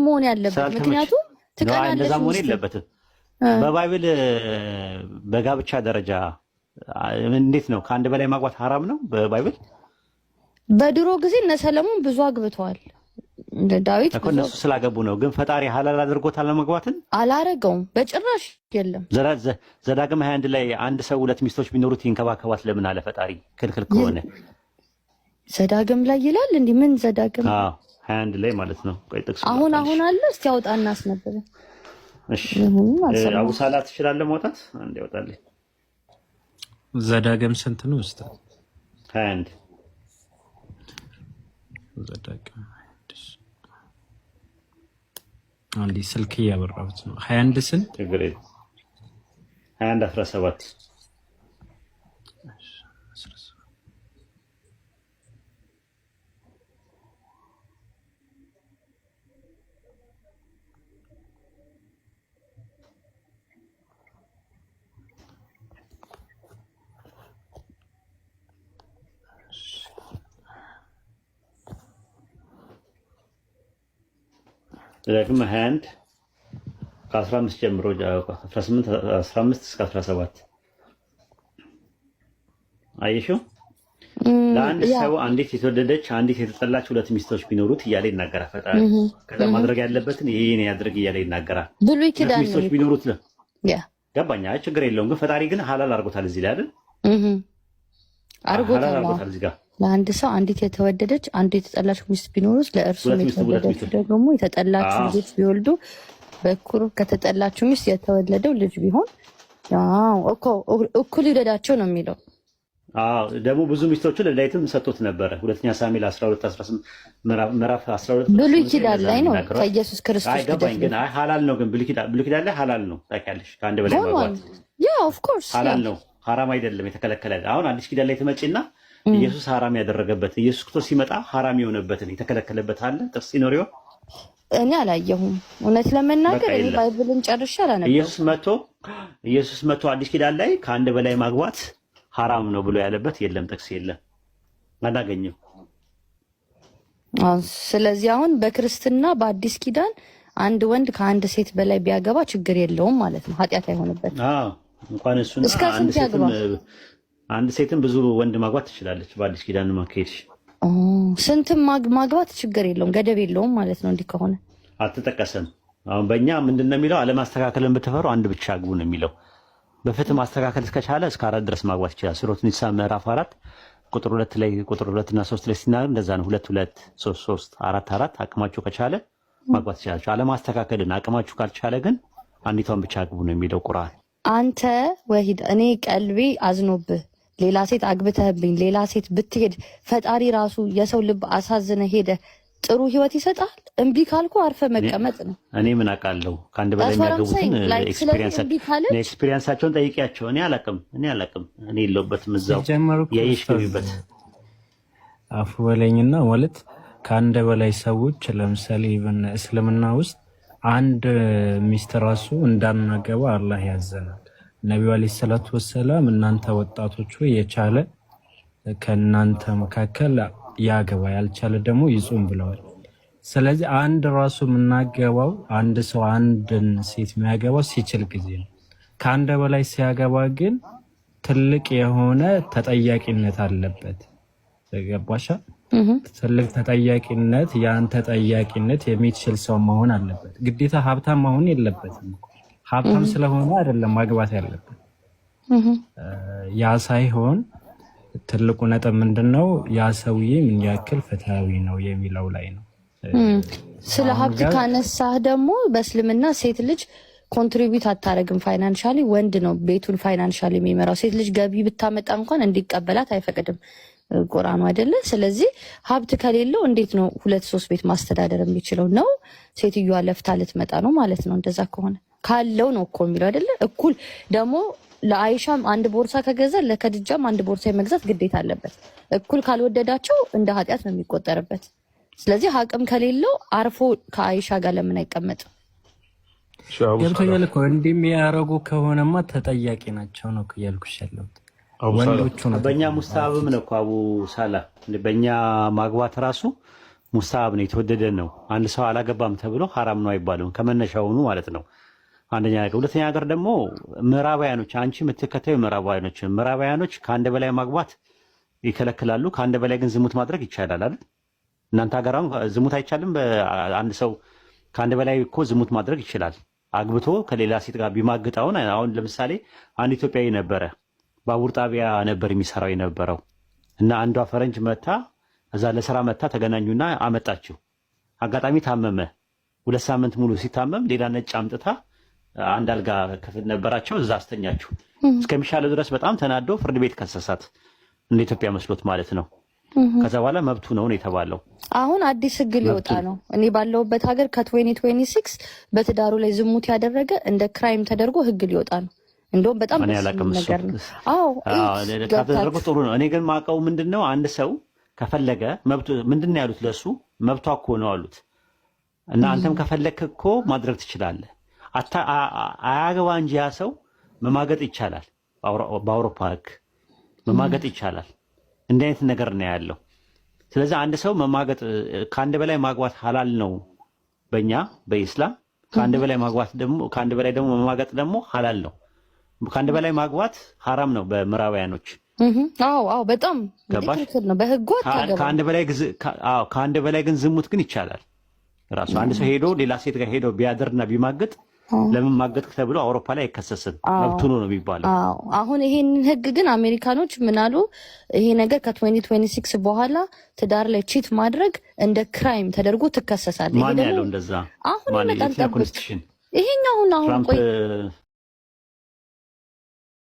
መሆን ያለበት። ምክንያቱም ትቀናለሽ። እንደዛ መሆን የለበትም። በባይብል በጋብቻ ደረጃ እንዴት ነው? ከአንድ በላይ ማግባት ሐራም ነው በባይብል? በድሮ ጊዜ እነ ሰለሞን ብዙ አግብተዋል። እንደ ዳዊት እኮ እነሱ ስላገቡ ነው። ግን ፈጣሪ ሐላል አድርጎታል ለማግባትን? አላረገውም በጭራሽ የለም። ዘዳግም 21 ላይ አንድ ሰው ሁለት ሚስቶች ቢኖሩት ይንከባከባት ለምን አለ ፈጣሪ? ክልክል ከሆነ ዘዳግም ላይ ይላል እንዴ? ምን ዘዳግም? 21 ላይ ማለት ነው። ቆይ ጥቅስ አሁን አለ። እስቲ አውጣና አስነበበ። እሺ አቡ ሳላ ትችላለህ ማውጣት? አንዴ ያወጣልኝ። ዘዳግም ስንት ነው ኡስታዝ? 21 ዘዳግም አንዴ ስልክ እያበራሁት ነው። 21 ስንት? ችግር የለም 21 17 ዘዳግም 21 ከ15 ጀምሮ 15 እስከ 17 አየሽው? ለአንድ ሰው አንዲት የተወደደች አንዲት የተጠላች ሁለት ሚስቶች ቢኖሩት እያለ ይናገራል ፈጣሪ። ከዛ ማድረግ ያለበትን ይሄን ያድርግ እያለ ይናገራል። ብሉይ ኪዳን ሚስቶች ቢኖሩት ገባኝ። ችግር የለውም ግን ፈጣሪ ግን ሐላል አድርጎታል እዚህ ላይ አይደል? አድርጎታል እዚህ ጋር ለአንድ ሰው አንዲት የተወደደች አንዲት የተጠላች ሚስት ቢኖሩት ለእርሱ የተወደደች ደግሞ የተጠላች ልጅ ቢወልዱ በኩር ከተጠላችሁ ሚስት የተወለደው ልጅ ቢሆን እኩል ይውደዳቸው ነው የሚለው። ደግሞ ብዙ ሚስቶችን ለዳዊትም ሰጥቶት ነበረ። ሁለተኛ ሳሙኤል 12 ምዕራፍ 12 ብሉይ ኪዳን ላይ ነው ከኢየሱስ ክርስቶስ ገባኝ። ግን ሐላል ነው ግን ብሉይ ኪዳን ላይ ሐላል ነው ታውቂያለሽ። ከአንድ በላይ ማግባት ኦፍ ኮርስ ሐላል ነው፣ ሐራም አይደለም፣ የተከለከለ። አሁን አዲስ ኪዳን ላይ ተመጪና ኢየሱስ ሐራም ያደረገበት ኢየሱስ ክርስቶስ ሲመጣ ሐራም የሆነበትን የተከለከለበት አለ ጥቅስ ሲኖር ይሆን? እኔ አላየሁም። እውነት ለመናገር እኔ ባይብልን ጨርሼ አላነበብኩም። ኢየሱስ መጥቶ አዲስ ኪዳን ላይ ከአንድ በላይ ማግባት ሐራም ነው ብሎ ያለበት የለም፣ ጥቅስ የለም፣ አላገኘም። ስለዚህ አሁን በክርስትና በአዲስ ኪዳን አንድ ወንድ ከአንድ ሴት በላይ ቢያገባ ችግር የለውም ማለት ነው፣ ኃጢአት አይሆንበትም። እንኳን እሱን አንድ ሴትም ብዙ ወንድ ማግባት ትችላለች በአዲስ ኪዳን ማከሄድሽ። ስንትም ማግባት ችግር የለውም፣ ገደብ የለውም ማለት ነው። እንዲህ ከሆነ አልተጠቀሰም። አሁን በእኛ ምንድን ነው የሚለው? አለማስተካከልን ብትፈሩ አንድ ብቻ አግቡ ነው የሚለው። በፍትህ ማስተካከል እስከቻለ እስከ 4 ድረስ ማግባት ይችላል። ሱረቱ ኒሳ ምዕራፍ 4 ቁጥር 2 ላይ ቁጥር 2 እና 3 ላይ ሲናገር እንደዛ ነው። 2 2 3 3 4 4 አቅማችሁ ከቻለ ማግባት ይችላል። አለማስተካከልን አቅማችሁ ካልቻለ ግን አንዲቷን ብቻ አግቡ ነው የሚለው ቁርአን። አንተ ወሂድ እኔ ቀልቤ አዝኖብህ ሌላ ሴት አግብተህብኝ ሌላ ሴት ብትሄድ ፈጣሪ ራሱ የሰው ልብ አሳዝነ ሄደ ጥሩ ህይወት ይሰጣል? እምቢ ካልኩ አርፈ መቀመጥ ነው። እኔ ምን አውቃለሁ? ከአንድ በላይ የሚያገቡትን ኤክስፒሪየንሳቸውን ጠይቂያቸው። እኔ አላውቅም። እኔ የለሁበትም እዛው የይሽከቢበት አፉ በለኝና ማለት ከአንድ በላይ ሰዎች ለምሳሌ እስልምና ውስጥ አንድ ሚስት ራሱ እንዳናገባ አላህ ያዘናል። ነቢዩ አለይሂ ሰላቱ ወሰላም እናንተ ወጣቶች የቻለ ከእናንተ መካከል ያገባ ያልቻለ ደግሞ ይጹም ብለዋል። ስለዚህ አንድ ራሱ የምናገባው አንድ ሰው አንድን ሴት የሚያገባው ሲችል ጊዜ ነው። ከአንድ በላይ ሲያገባ ግን ትልቅ የሆነ ተጠያቂነት አለበት። ተገባሻ? ትልቅ ተጠያቂነት፣ ያን ተጠያቂነት የሚችል ሰው መሆን አለበት። ግዴታ ሀብታም መሆን የለበትም። ሀብታም ስለሆነ አይደለም ማግባት ያለበት። ያ ሳይሆን ትልቁ ነጥብ ምንድነው? ያ ሰውዬ ምን ያክል ፍትሃዊ ነው የሚለው ላይ ነው። ስለ ሀብት ካነሳህ ደግሞ በእስልምና ሴት ልጅ ኮንትሪቢዩት አታረግም ፋይናንሻሊ፣ ወንድ ነው ቤቱን ፋይናንሻሊ የሚመራው። ሴት ልጅ ገቢ ብታመጣ እንኳን እንዲቀበላት አይፈቅድም ቁርአኑ አይደለ? ስለዚህ ሀብት ከሌለው እንዴት ነው 2-3 ቤት ማስተዳደር የሚችለው? ነው ሴትዮዋ ለፍታ ልትመጣ ነው ማለት ነው። እንደዛ ከሆነ ካለው ነው እኮ የሚለው አይደለ? እኩል ደግሞ ለአይሻም አንድ ቦርሳ ከገዛ ለከድጃም አንድ ቦርሳ የመግዛት ግዴታ አለበት። እኩል ካልወደዳቸው እንደ ኃጢአት ነው የሚቆጠርበት። ስለዚህ አቅም ከሌለው አርፎ ከአይሻ ጋር ለምን አይቀመጥም? ገብቶኛል እኮ እንዲህ የሚያደርጉ ከሆነማ ተጠያቂ ናቸው ነው ያልኩሽ ያለሁት ወንዶቹ ነው። በእኛ ሙስታብም ነው እኮ አቡ ሳላ በእኛ ማግባት ራሱ ሙስታሀብ ነው፣ የተወደደ ነው። አንድ ሰው አላገባም ተብሎ ሐራም ነው አይባልም ከመነሻውኑ ማለት ነው። አንደኛ ነገር። ሁለተኛ ነገር ደግሞ ምዕራባውያኖች፣ አንቺ የምትከታዩ ምዕራባውያኖች ከአንድ በላይ ማግባት ይከለክላሉ። ከአንድ በላይ ግን ዝሙት ማድረግ ይቻላል አይደል? እናንተ ሀገር አሁን ዝሙት አይቻልም። አንድ ሰው ከአንድ በላይ እኮ ዝሙት ማድረግ ይችላል። አግብቶ ከሌላ ሴት ጋር ቢማግጥ አሁን ለምሳሌ አንድ ኢትዮጵያዊ ነበረ፣ ባቡር ጣቢያ ነበር የሚሰራው የነበረው እና አንዷ ፈረንጅ መታ፣ እዛ ለስራ መታ፣ ተገናኙና አመጣችው። አጋጣሚ ታመመ። 2 ሳምንት ሙሉ ሲታመም ሌላ ነጭ አምጥታ አንድ አልጋ ክፍል ነበራቸው፣ እዛ አስተኛችሁ። እስከሚሻለው ድረስ በጣም ተናዶ ፍርድ ቤት ከሰሳት፣ እንደ ኢትዮጵያ መስሎት ማለት ነው። ከዛ በኋላ መብቱ ነው የተባለው። አሁን አዲስ ህግ ሊወጣ ነው። እኔ ባለውበት ሀገር ከ2026 በትዳሩ ላይ ዝሙት ያደረገ እንደ ክራይም ተደርጎ ህግ ሊወጣ ነው። እንደውም በጣም ነገር ነው። አዎ ካደረጉ ጥሩ ነው። እኔ ግን ማውቀው ምንድነው አንድ ሰው ከፈለገ መብቱ ምንድነው ያሉት፣ ለሱ መብቷ እኮ ነው አሉት። እና አንተም ከፈለክ እኮ ማድረግ ትችላለህ። አያገባ እንጂ ያ ሰው መማገጥ ይቻላል። በአውሮፓ ህግ መማገጥ ይቻላል። እንዲህ አይነት ነገር ነው ያለው። ስለዚህ አንድ ሰው መማገጥ ከአንድ በላይ ማግባት ሐላል ነው በእኛ በኢስላም። ከአንድ በላይ ደግሞ መማገጥ ደግሞ ሐላል ነው። ከአንድ በላይ ማግባት ሐራም ነው በምዕራባውያኖች። አዎ በጣም ትክክል ነው። በህጉ ከአንድ በላይ ግን ዝሙት ግን ይቻላል። ራሱ አንድ ሰው ሄዶ ሌላ ሴት ጋር ሄዶ ቢያድርና ቢማግጥ ለምን ማገጥክ ተብሎ አውሮፓ ላይ አይከሰስም፣ መብቱ ነው የሚባለው። አሁን ይሄንን ህግ ግን አሜሪካኖች ምን አሉ? ይሄ ነገር ከ2026 በኋላ ትዳር ላይ ቺት ማድረግ እንደ ክራይም ተደርጎ ትከሰሳለህ። ማን ያለው እንደዛ? አሁን ይመጣል። ኮንስቲቱሽን ይሄኛው አሁን ቆይ